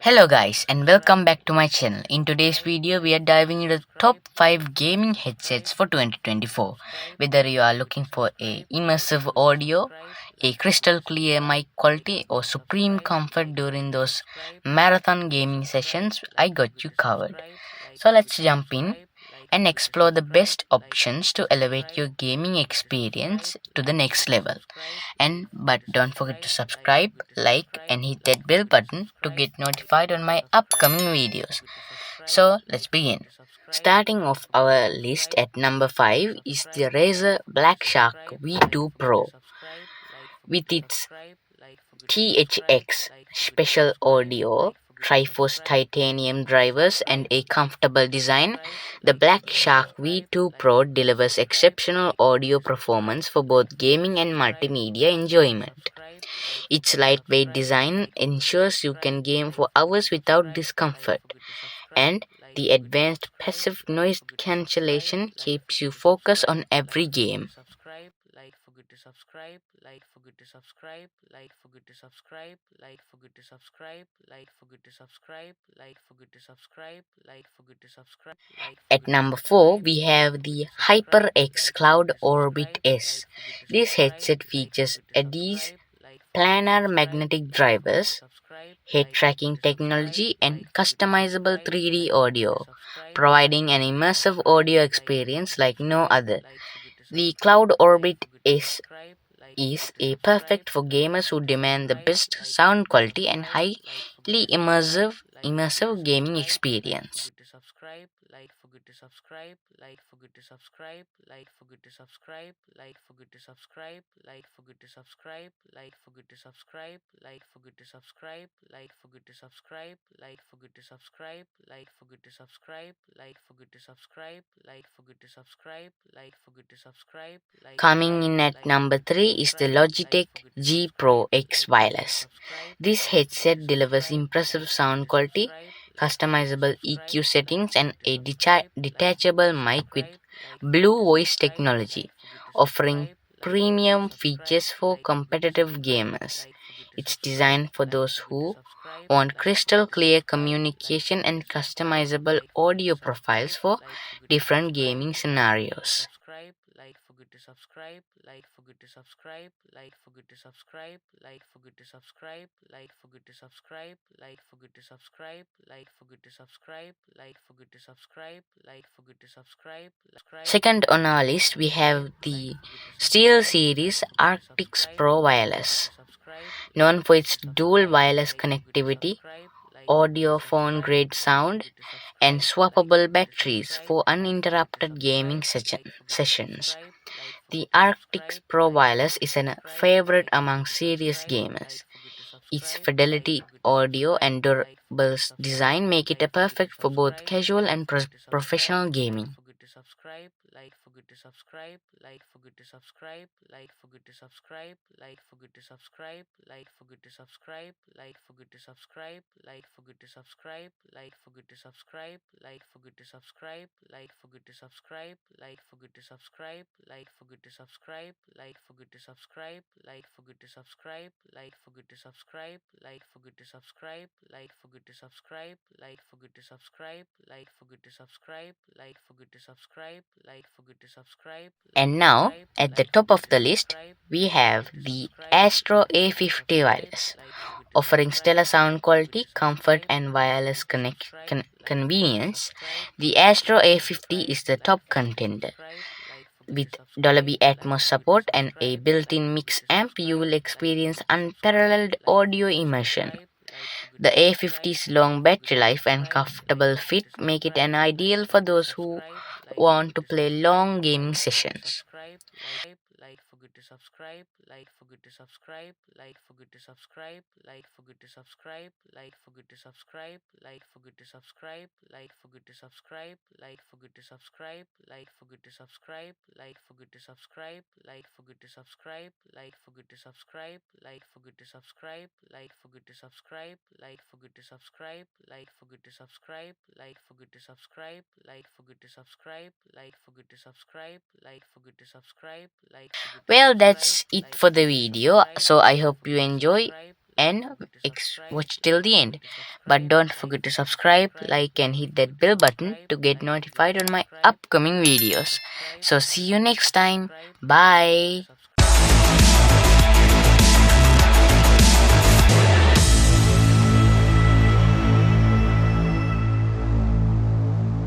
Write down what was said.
Hello guys and welcome back to my channel. In today's video we are diving into the top 5 gaming headsets for 2024. Whether you are looking for a immersive audio, a crystal clear mic quality or supreme comfort during those marathon gaming sessions, I got you covered. So let's jump in and explore the best options to elevate your gaming experience to the next level. But don't forget to subscribe, like and hit that bell button to get notified on my upcoming videos. So let's begin. Starting off our list at number 5 is the Razer BlackShark V2 Pro. With its THX Spatial audio, Triforce Titanium drivers, and a comfortable design, the BlackShark V2 Pro delivers exceptional audio performance for both gaming and multimedia enjoyment. Its lightweight design ensures you can game for hours without discomfort, and the advanced passive noise cancellation keeps you focused on every game. At number 4, we have the HyperX Cloud Orbit S. This headset features ADI's planar magnetic drivers, head tracking technology, and customizable 3D audio, providing an immersive audio experience like no other. The Cloud Orbit is a perfect for gamers who demand the best sound quality and highly immersive gaming experience. Coming in at number 3 is the Logitech G Pro X Wireless. This headset delivers impressive sound quality, customizable EQ settings, and a detachable mic with Blue Voice technology, offering premium features for competitive gamers. It's designed for those who want crystal clear communication and customizable audio profiles for different gaming scenarios. Second on our list, we have the Steel Series Arctis Pro Wireless. Known for its dual wireless connectivity, audiophone grade sound, and swappable batteries for uninterrupted gaming sessions. The Arctis Pro Wireless is a favorite among serious gamers. Its fidelity, audio, and durable design make it a perfect for both casual and professional gaming. And now, at the top of the list, we have the Astro A50 Wireless, offering stellar sound quality, comfort, and wireless convenience. The Astro A50 is the top contender. With Dolby Atmos support and a built-in mix amp, you will experience unparalleled audio immersion. The A50's long battery life and comfortable fit make it an ideal for those who want to play long gaming sessions. Well, that's it for the video. So I hope you enjoy. and watch till the end. But don't forget to subscribe, like, and hit that bell button to get notified on my upcoming videos. So see you next time. Bye.